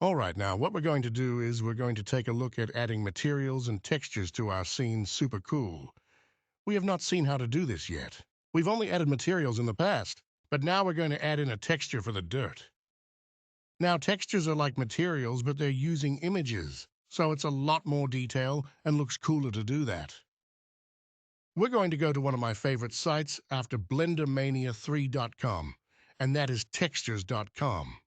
All right, now what we're going to do is we're going to take a look at adding materials and textures to our scene super cool. We have not seen how to do this yet. We've only added materials in the past, but now we're going to add in a texture for the dirt. Now textures are like materials, but they're using images, so it's a lot more detail and looks cooler to do that. We're going to go to one of my favorite sites after blendermania3.com, and that is textures.com.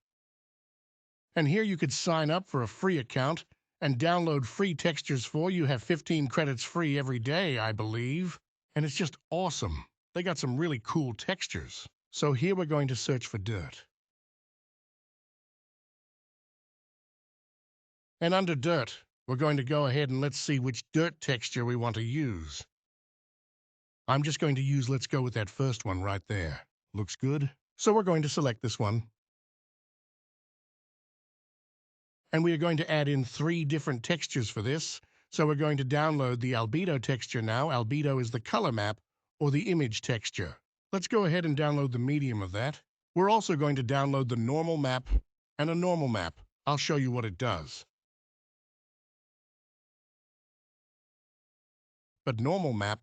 And here you could sign up for a free account and download free textures for you. Have 15 credits free every day, I believe. And it's just awesome. They got some really cool textures. So here we're going to search for dirt. And under dirt, we're going to go ahead and let's see which dirt texture we want to use. I'm just going to use, let's go with that first one right there. Looks good. So we're going to select this one. And we are going to add in 3 different textures for this. So we're going to download the albedo texture now. Albedo is the color map or the image texture. Let's go ahead and download the medium of that. We're also going to download the normal map and a normal map. I'll show you what it does. But normal map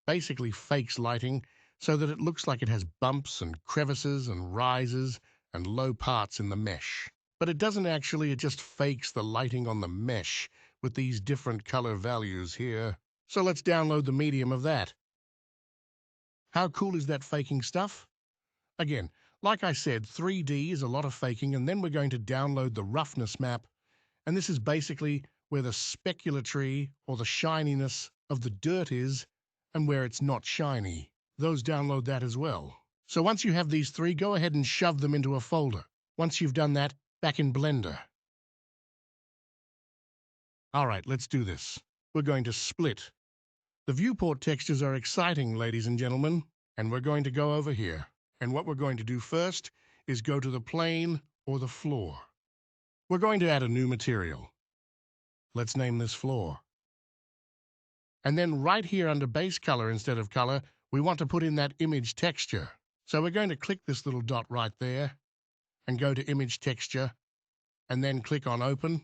basically fakes lighting so that it looks like it has bumps and crevices and rises and low parts in the mesh. But it doesn't actually, it just fakes the lighting on the mesh with these different color values here. So let's download the medium of that. How cool is that faking stuff? Again, like I said, 3D is a lot of faking, and then we're going to download the roughness map, and this is basically where the speculatory or the shininess of the dirt is and where it's not shiny. Those download that as well. So once you have these 3, go ahead and shove them into a folder. Once you've done that, back in Blender. All right, let's do this. We're going to split. The viewport textures are exciting, ladies and gentlemen, and we're going to go over here. And what we're going to do first is go to the plane or the floor. We're going to add a new material. Let's name this floor. And then right here under base color instead of color, we want to put in that image texture. So we're going to click this little dot right there and go to image texture and then click on open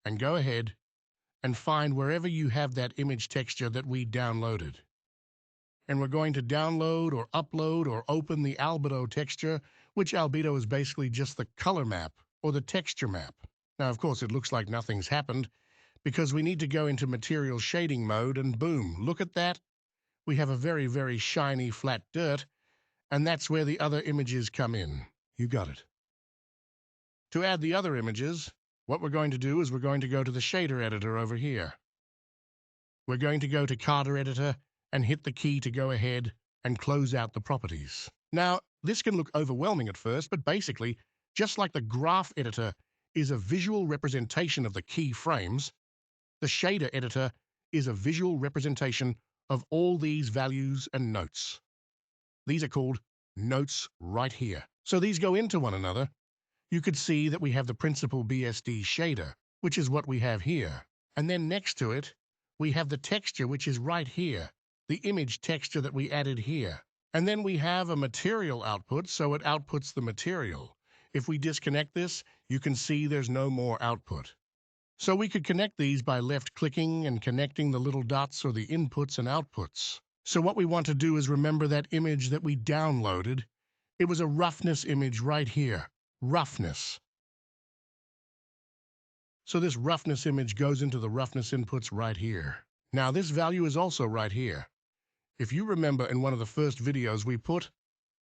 and go ahead and find wherever you have that image texture that we downloaded. And we're going to download or upload or open the albedo texture, which albedo is basically just the color map or the texture map. Now, of course, it looks like nothing's happened because we need to go into material shading mode and boom, look at that. We have a very, very shiny flat dirt, and that's where the other images come in. You got it. To add the other images, what we're going to do is we're going to go to the shader editor over here. We're going to go to Carter Editor and hit the key to go ahead and close out the properties. Now, this can look overwhelming at first, but basically, just like the graph editor is a visual representation of the key frames, the shader editor is a visual representation of all these values and notes. These are called notes right here. So these go into one another. You could see that we have the principal BSD shader, which is what we have here. And then next to it, we have the texture, which is right here, the image texture that we added here. And then we have a material output, so it outputs the material. If we disconnect this, you can see there's no more output. So we could connect these by left-clicking and connecting the little dots or the inputs and outputs. So what we want to do is remember that image that we downloaded. It was a roughness image right here. Roughness. So this roughness image goes into the roughness inputs right here. Now this value is also right here. If you remember in one of the first videos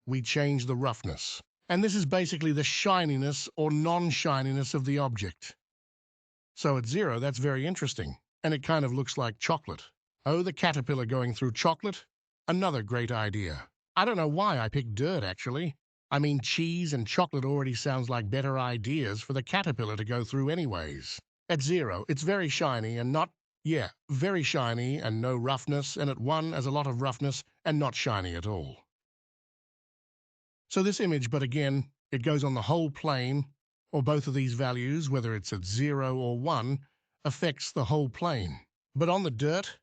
we changed the roughness. And this is basically the shininess or non-shininess of the object. So at 0, that's very interesting. And it kind of looks like chocolate. Oh, the caterpillar going through chocolate? Another great idea. I don't know why I picked dirt, actually. I mean, cheese and chocolate already sounds like better ideas for the caterpillar to go through anyways. At 0, it's very shiny and not, yeah, very shiny and no roughness, and at 1, as a lot of roughness and not shiny at all. So this image, but again, it goes on the whole plane, or both of these values, whether it's at 0 or 1, affects the whole plane. But on the dirt,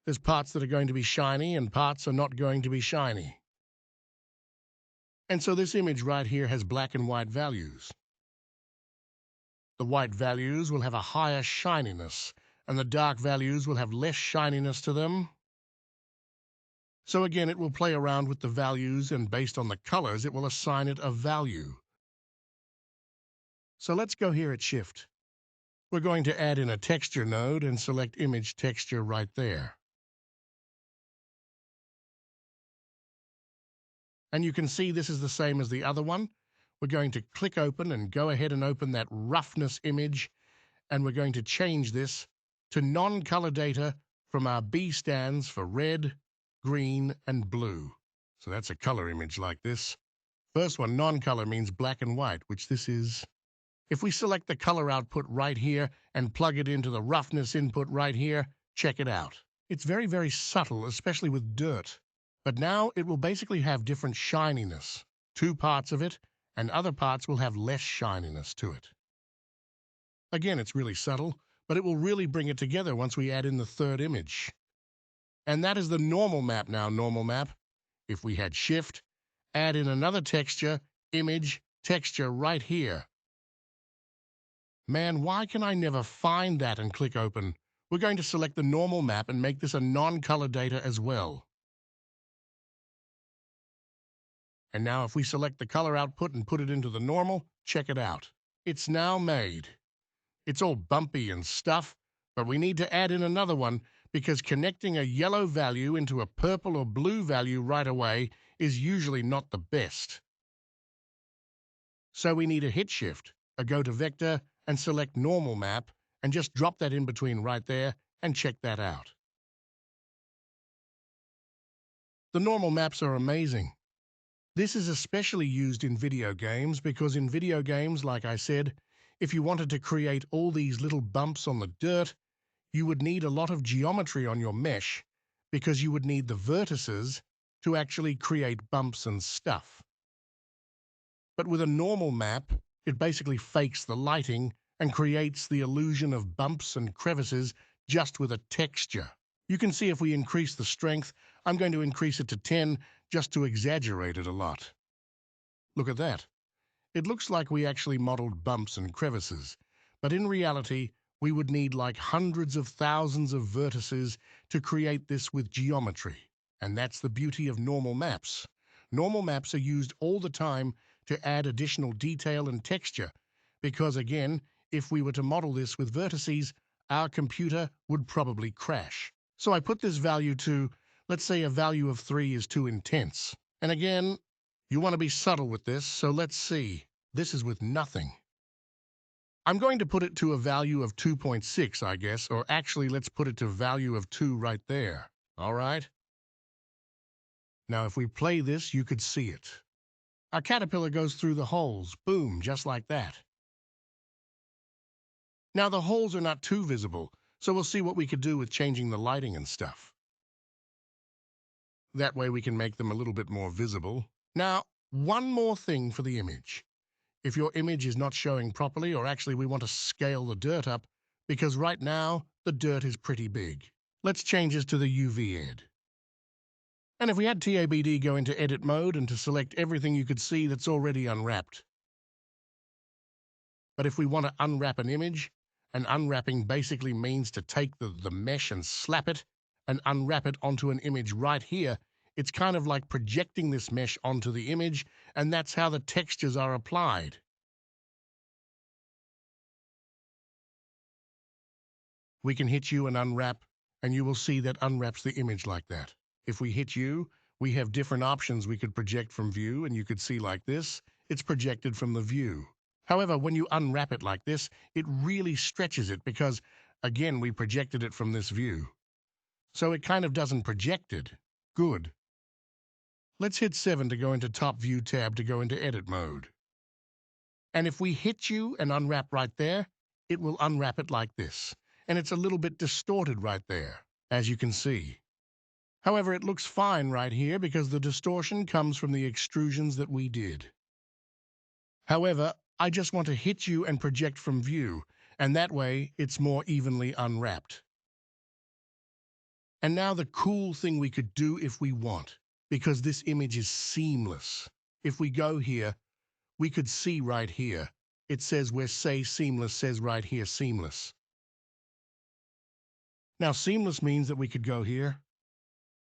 there's parts that are going to be shiny and parts are not going to be shiny. And so this image right here has black and white values. The white values will have a higher shininess, and the dark values will have less shininess to them. So again, it will play around with the values, and based on the colors, it will assign it a value. So let's go here at Shift. We're going to add in a texture node and select Image Texture right there. And you can see this is the same as the other one. We're going to click open and go ahead and open that roughness image, and we're going to change this to non-color data from our B stands for red, green, and blue. So that's a color image like this. First one, non-color, means black and white, which this is. If we select the color output right here and plug it into the roughness input right here, check it out. It's very, very subtle, especially with dirt. But now it will basically have different shininess. Two parts of it, and other parts will have less shininess to it. Again, it's really subtle, but it will really bring it together once we add in the third image. And that is the normal map now, normal map. If we had Shift, add in another texture, image, texture right here. Man, why can I never find that and click open? We're going to select the normal map and make this a non-color data as well. And now if we select the color output and put it into the normal, check it out. It's now made. It's all bumpy and stuff, but we need to add in another one because connecting a yellow value into a purple or blue value right away is usually not the best. So we need a hit shift, a go to vector, and select normal map, and just drop that in between right there and check that out. The normal maps are amazing. This is especially used in video games because in video games, like I said, if you wanted to create all these little bumps on the dirt, you would need a lot of geometry on your mesh because you would need the vertices to actually create bumps and stuff. But with a normal map, it basically fakes the lighting and creates the illusion of bumps and crevices just with a texture. You can see if we increase the strength, I'm going to increase it to 10 just to exaggerate it a lot. Look at that. It looks like we actually modeled bumps and crevices, but in reality, we would need like hundreds of thousands of vertices to create this with geometry. And that's the beauty of normal maps. Normal maps are used all the time to add additional detail and texture, because again, if we were to model this with vertices, our computer would probably crash. So I put this value to, let's say a value of 3 is too intense. And again, you want to be subtle with this, so let's see. This is with nothing. I'm going to put it to a value of 2.6, I guess, or actually let's put it to value of 2 right there. All right? Now if we play this, you could see it. Our caterpillar goes through the holes, boom, just like that. Now the holes are not too visible, so we'll see what we could do with changing the lighting and stuff. That way we can make them a little bit more visible. Now, one more thing for the image. If your image is not showing properly, or actually we want to scale the dirt up, because right now the dirt is pretty big. Let's change this to the UV ed. And if we had TABD go into edit mode and to select everything, you could see that's already unwrapped. But if we want to unwrap an image, and unwrapping basically means to take the mesh and slap it and unwrap it onto an image right here, it's kind of like projecting this mesh onto the image, and that's how the textures are applied. We can hit you and unwrap, and you will see that unwraps the image like that. If we hit you, we have different options we could project from view, and you could see like this, it's projected from the view. However, when you unwrap it like this, it really stretches it because, again, we projected it from this view. So it kind of doesn't project it. Good. Let's hit 7 to go into Top View tab to go into Edit mode. And if we hit you and unwrap right there, it will unwrap it like this. And it's a little bit distorted right there, as you can see. However, it looks fine right here because the distortion comes from the extrusions that we did. However, I just want to hit you and project from view, and that way it's more evenly unwrapped. And now the cool thing we could do if we want, because this image is seamless. If we go here, we could see right here it says where say seamless says right here seamless. Now seamless means that we could go here.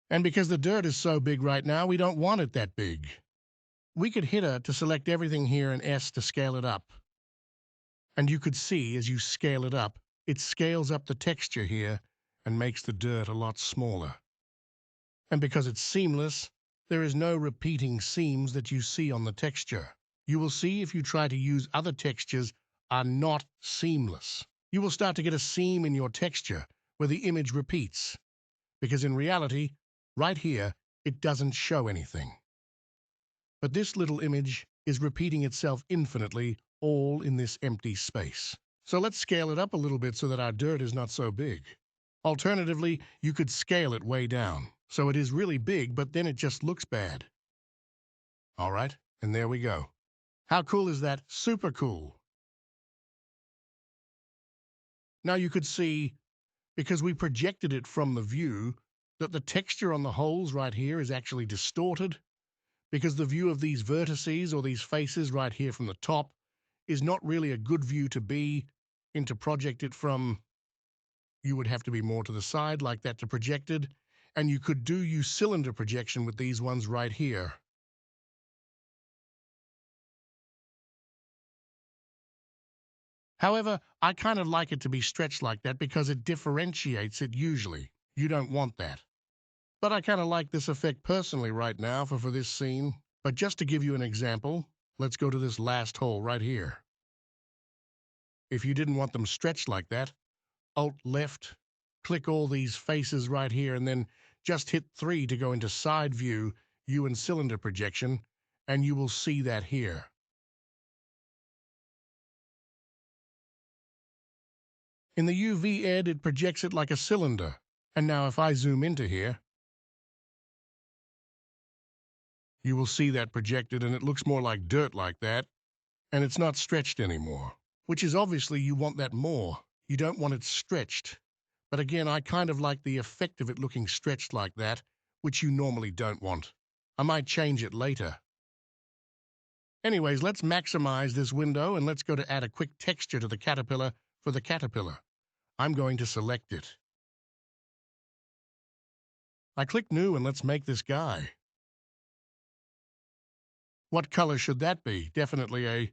And because the dirt is so big right now, we don't want it that big. We could hit A to select everything here and S to scale it up. And you could see as you scale it up, it scales up the texture here and makes the dirt a lot smaller. And because it's seamless, there is no repeating seams that you see on the texture. You will see if you try to use other textures are not seamless. You will start to get a seam in your texture where the image repeats, because in reality, right here, it doesn't show anything. But this little image is repeating itself infinitely, all in this empty space. So let's scale it up a little bit so that our dirt is not so big. Alternatively, you could scale it way down, so it is really big, but then it just looks bad. All right, and there we go. How cool is that? Super cool. Now you could see, because we projected it from the view, that the texture on the holes right here is actually distorted, because the view of these vertices or these faces right here from the top is not really a good view to be in. To project it from, you would have to be more to the side like that to project it, and you could use cylinder projection with these ones right here. However, I kind of like it to be stretched like that because it differentiates it usually. You don't want that. But I kind of like this effect personally right now for this scene. But just to give you an example, let's go to this last hole right here. If you didn't want them stretched like that, Alt-Left, click all these faces right here, and then just hit 3 to go into side view, U and cylinder projection, and you will see that here. In the UV ed, it projects it like a cylinder. And now if I zoom into here, you will see that projected, and it looks more like dirt like that, and it's not stretched anymore, which is obviously you want that more. You don't want it stretched. But again, I kind of like the effect of it looking stretched like that, which you normally don't want. I might change it later. Anyways, let's maximize this window and let's go to add a quick texture to the caterpillar for the caterpillar. I'm going to select it. I click New and let's make this guy. What color should that be? Definitely a...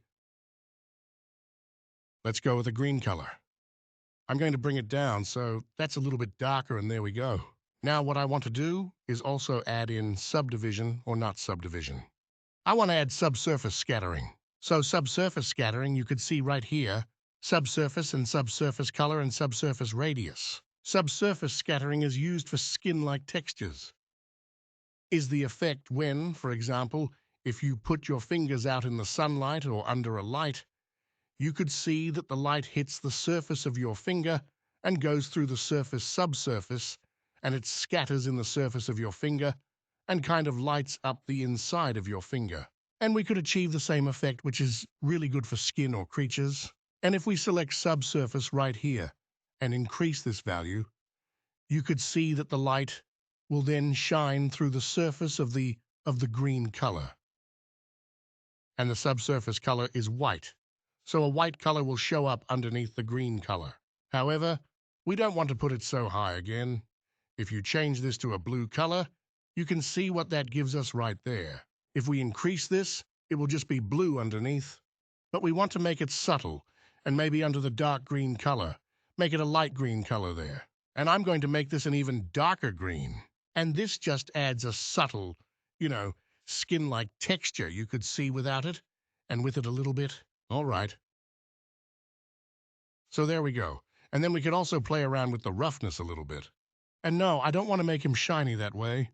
Let's go with a green color. I'm going to bring it down so that's a little bit darker, and there we go. Now what I want to do is also add in subdivision or not subdivision. I want to add subsurface scattering. So subsurface scattering, you could see right here, subsurface and subsurface color and subsurface radius. Subsurface scattering is used for skin-like textures. Is the effect when, for example, if you put your fingers out in the sunlight or under a light, you could see that the light hits the surface of your finger and goes through the surface subsurface, and it scatters in the surface of your finger and kind of lights up the inside of your finger. And we could achieve the same effect, which is really good for skin or creatures. And if we select subsurface right here and increase this value, you could see that the light will then shine through the surface of the green color. And the subsurface color is white. So a white color will show up underneath the green color. However, we don't want to put it so high again. If you change this to a blue color, you can see what that gives us right there. If we increase this, it will just be blue underneath. But we want to make it subtle, and maybe under the dark green color, make it a light green color there. And I'm going to make this an even darker green. And this just adds a subtle, skin-like texture you could see without it, and with it a little bit. All right. So there we go. And then we could also play around with the roughness a little bit. And no, I don't want to make him shiny that way.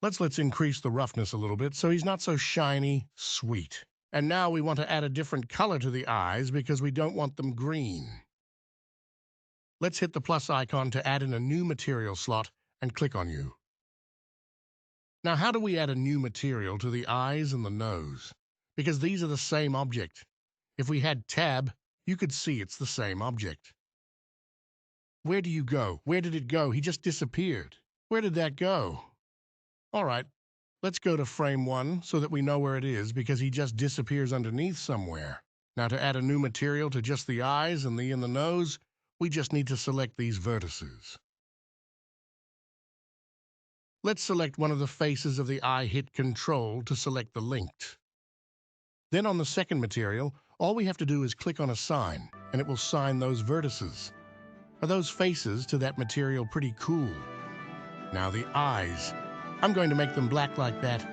Let's increase the roughness a little bit so he's not so shiny, sweet. And now we want to add a different color to the eyes because we don't want them green. Let's hit the plus icon to add in a new material slot and click on you. Now, how do we add a new material to the eyes and the nose? Because these are the same object. If we had tab, you could see it's the same object. Where do you go? Where did it go? He just disappeared. Where did that go? All right, let's go to frame 1 so that we know where it is because he just disappears underneath somewhere. Now to add a new material to just the eyes and the nose, we just need to select these vertices. Let's select one of the faces of the eye, hit Control to select the linked. Then on the second material, all we have to do is click on a sign, and it will sign those vertices. Are those faces to that material pretty cool? Now the eyes, I'm going to make them black like that.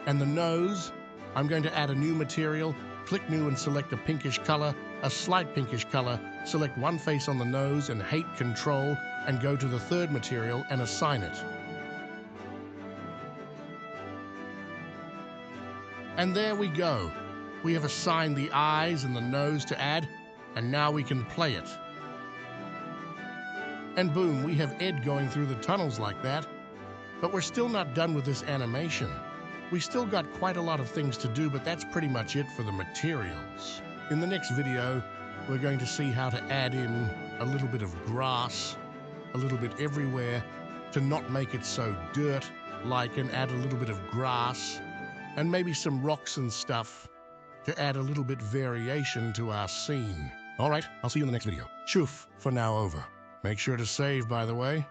And the nose, I'm going to add a new material, click New and select a pinkish color, a slight pinkish color, select one face on the nose and hit Control, and go to the third material and assign it. And there we go. We have assigned the eyes and the nose to add, and now we can play it. And boom, we have Ed going through the tunnels like that. But we're still not done with this animation. We still got quite a lot of things to do, but that's pretty much it for the materials. In the next video, we're going to see how to add in a little bit of grass, a little bit everywhere, to not make it so dirt-like, and add a little bit of grass, and maybe some rocks and stuff to add a little bit variation to our scene. All right, I'll see you in the next video. Shoof for now over. Make sure to save, by the way.